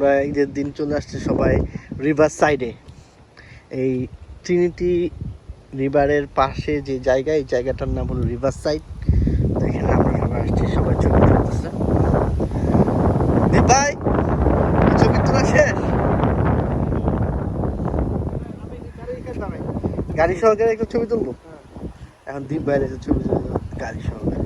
আমরা ঈদের দিন চলে আসছে সবাই রিভার সাইডে। এই ট্রিনিটি রিভারের পাশে যে জায়গা, এই জায়গাটার নাম হলো রিভার সাইড। এখানে আমরা সবাই আসছি, সবাই ছবি তুলতেছে। ভাই ছবি তোলা শেষ? গাড়ি সহকারে একটু ছবি তুলবো। এখন দ্বীপ বাইরে ছবি তুলবো গাড়ি সহকারে।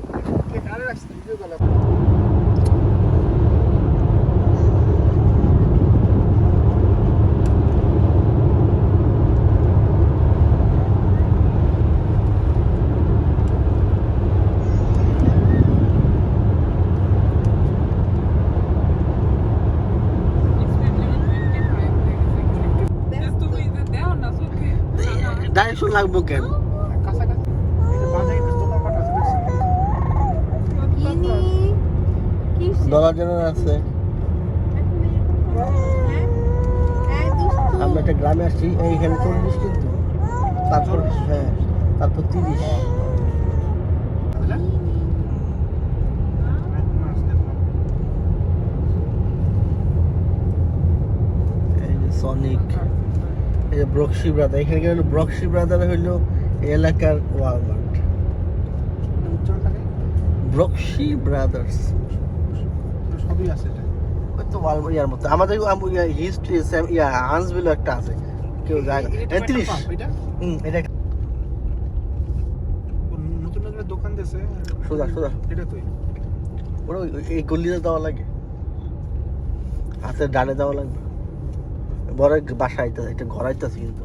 ডাইরেকশন লাগবো কেন? ডলার জন্য আছে। আমরা একটা গ্রামে আসছি, এইখানে 40 কিন্তু, তারপর হ্যাঁ তারপর 30। সনিক, এই যে ব্রক্সি ব্রাদার, এখানে হলো ব্রক্সি ব্রাদার হইলো এলাকার ওয়ালমার্ট। ব্রক্সি ব্রাদার্স সবই আছে, এটা ওই তো ওয়ালমার্ট ইয়ার মতো। আমাদের হিস্ট্রি হান্সভিল একটা আছে, কেউ যায় না। 30 এটা নতুন নতুন দোকান দিয়েছে, সোজা সোজা এটা তো ওরা এই গলিতে দেওয়া লাগে, হাতের ডানে দেওয়া লাগবে। বড় বাসা আইতেছে, এটা ঘর আইতেছে কিন্তু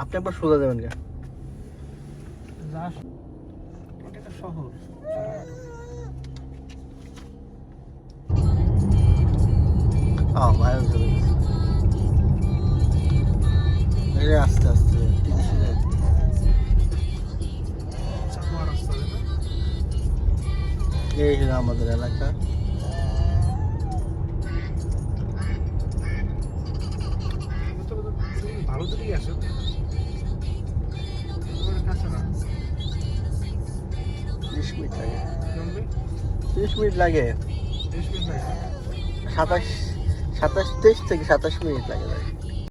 আপনি একবার সোজা যাবেন কেন? এটা শহর, আস্তে আস্তে এই হলো আমাদের এলাকা। ভালো দিকেই আসে, 30 মিনিট লাগে। 30 মিনিট লাগে, 27 থেকে 27 মিনিট লাগে।